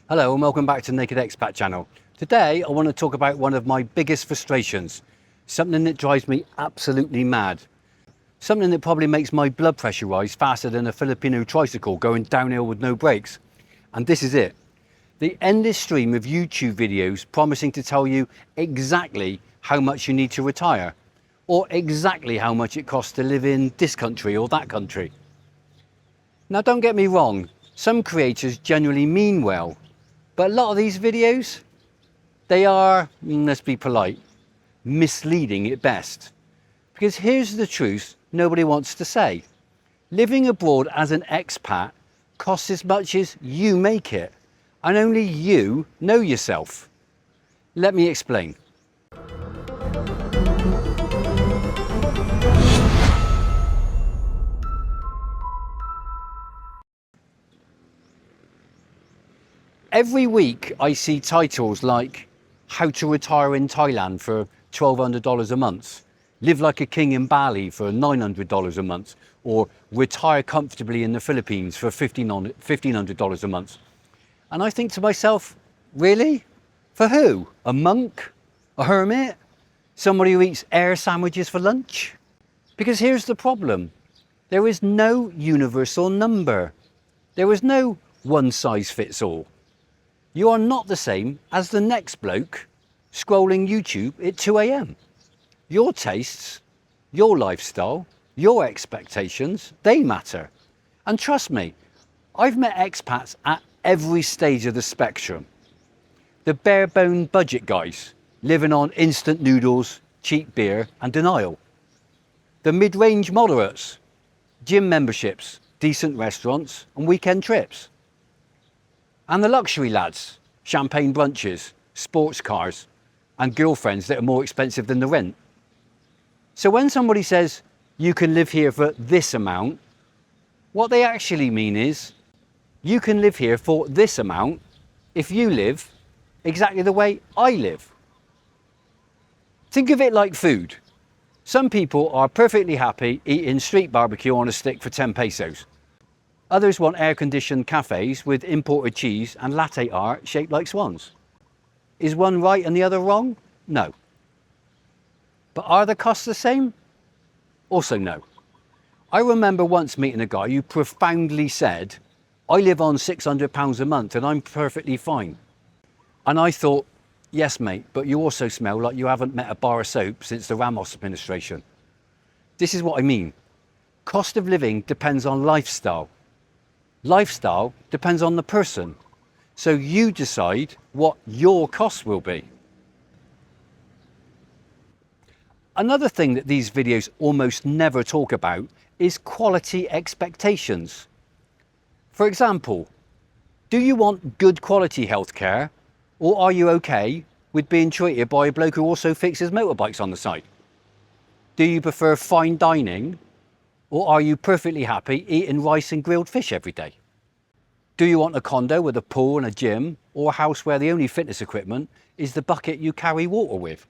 Hello and welcome back to Naked Expat channel. Today I want to talk about one of my biggest frustrations, something that drives me absolutely mad, something that probably makes my blood pressure rise faster than a Filipino tricycle going downhill with no brakes. And this is it. The endless stream of YouTube videos promising to tell you exactly how much you need to retire, or exactly how much it costs to live in this country or that country. Now don't get me wrong, some creators generally mean well, but a lot of these videos, they are, let's be polite, misleading at best. Because here's the truth nobody wants to say. Living abroad as an expat costs as much as you make it, and only you know yourself. Let me explain. Every week I see titles like How to Retire in Thailand for $1,200 a month, Live Like a King in Bali for $900 a month, or Retire Comfortably in the Philippines for $1,500 a month. And I think to myself, really? For who? A monk? A hermit? Somebody who eats air sandwiches for lunch? Because here's the problem. There is no universal number. There is no one size fits all. You are not the same as the next bloke scrolling YouTube at 2 a.m. Your tastes, your lifestyle, your expectations, they matter. And trust me, I've met expats at every stage of the spectrum. The bare-bone budget guys, living on instant noodles, cheap beer and denial. The mid-range moderates, gym memberships, decent restaurants and weekend trips. And the luxury lads, champagne brunches, sports cars, and girlfriends that are more expensive than the rent. So when somebody says, you can live here for this amount, what they actually mean is, you can live here for this amount if you live exactly the way I live. Think of it like food. Some people are perfectly happy eating street barbecue on a stick for 10 pesos. Others want air-conditioned cafes with imported cheese and latte art shaped like swans. Is one right and the other wrong? No. But are the costs the same? Also no. I remember once meeting a guy who profoundly said, I live on £600 a month and I'm perfectly fine. And I thought, yes mate, but you also smell like you haven't met a bar of soap since the Ramos administration. This is what I mean. Cost of living depends on lifestyle. Lifestyle depends on the person, so you decide what your costs will be. Another thing that these videos almost never talk about is quality expectations. For example, do you want good quality healthcare, or are you okay with being treated by a bloke who also fixes motorbikes on the side? Do you prefer fine dining, or are you perfectly happy eating rice and grilled fish every day? Do you want a condo with a pool and a gym, or a house where the only fitness equipment is the bucket you carry water with?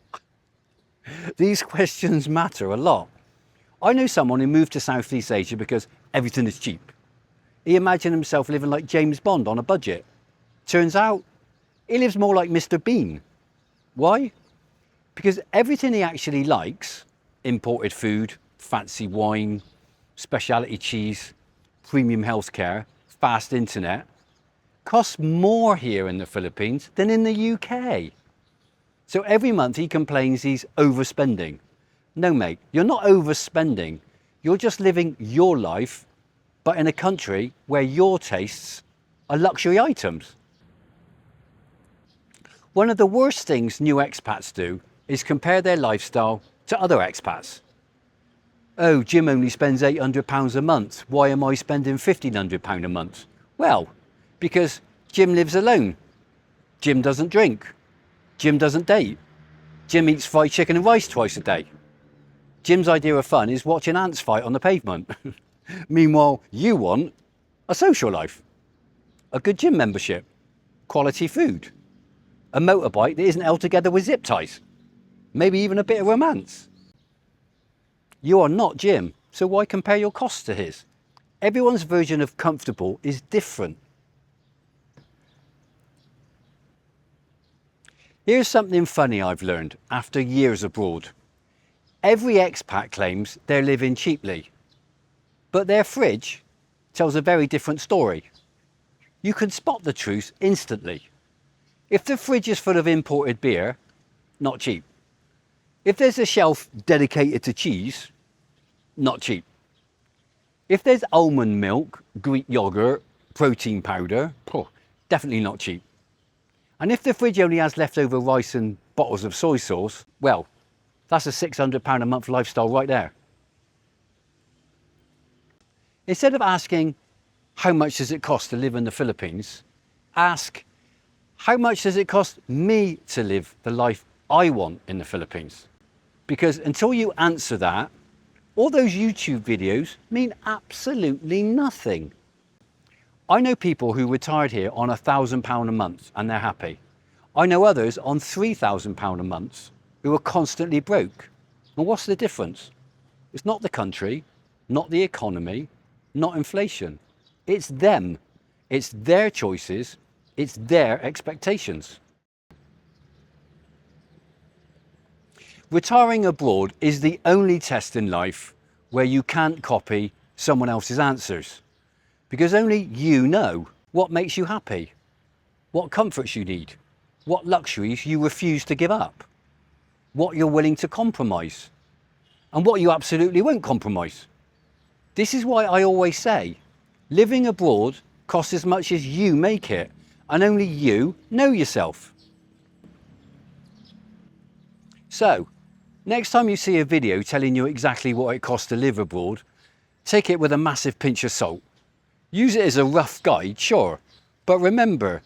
These questions matter a lot. I know someone who moved to Southeast Asia because everything is cheap. He imagined himself living like James Bond on a budget. Turns out, he lives more like Mr. Bean. Why? Because everything he actually likes, imported food, fancy wine, specialty cheese, premium healthcare, fast internet, costs more here in the Philippines than in the UK. So every month he complains he's overspending. No mate, you're not overspending. You're just living your life, but in a country where your tastes are luxury items. One of the worst things new expats do is compare their lifestyle to other expats. Oh, Jim only spends £800 a month. Why am I spending £1,500 a month? Well, because Jim lives alone. Jim doesn't drink. Jim doesn't date. Jim eats fried chicken and rice twice a day. Jim's idea of fun is watching ants fight on the pavement. Meanwhile, you want a social life, a good gym membership, quality food, a motorbike that isn't held together with zip ties, maybe even a bit of romance. You are not Jim, so why compare your costs to his? Everyone's version of comfortable is different. Here's something funny I've learned after years abroad. Every expat claims they're living cheaply, but their fridge tells a very different story. You can spot the truth instantly. If the fridge is full of imported beer, not cheap. If there's a shelf dedicated to cheese, not cheap. If there's almond milk, Greek yogurt, protein powder, definitely not cheap. And if the fridge only has leftover rice and bottles of soy sauce, well, that's a £600 a month lifestyle right there. Instead of asking, how much does it cost to live in the Philippines? Ask, how much does it cost me to live the life I want in the Philippines? Because until you answer that, all those YouTube videos mean absolutely nothing. I know people who retired here on £1,000 a month and they're happy. I know others on £3,000 a month who are constantly broke. And what's the difference? It's not the country, not the economy, not inflation. It's them. It's their choices. It's their expectations. Retiring abroad is the only test in life where you can't copy someone else's answers. Because only you know what makes you happy, what comforts you need, what luxuries you refuse to give up, what you're willing to compromise, and what you absolutely won't compromise. This is why I always say, living abroad costs as much as you make it, and only you know yourself. So, next time you see a video telling you exactly what it costs to live abroad, take it with a massive pinch of salt. Use it as a rough guide, sure, but remember,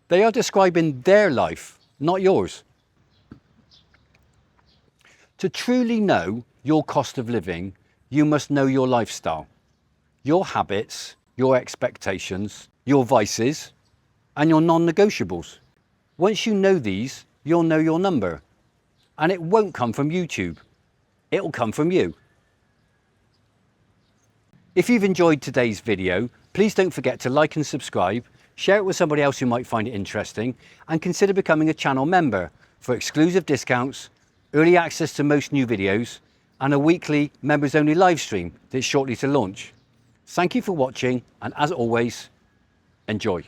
they are describing their life, not yours. To truly know your cost of living, you must know your lifestyle, your habits, your expectations, your vices, and your non-negotiables. Once you know these, you'll know your number. And it won't come from YouTube. It'll come from you. If you've enjoyed today's video, please don't forget to like and subscribe, share it with somebody else who might find it interesting, and consider becoming a channel member for exclusive discounts, early access to most new videos, and a weekly members-only live stream that's shortly to launch. Thank you for watching, and as always, enjoy.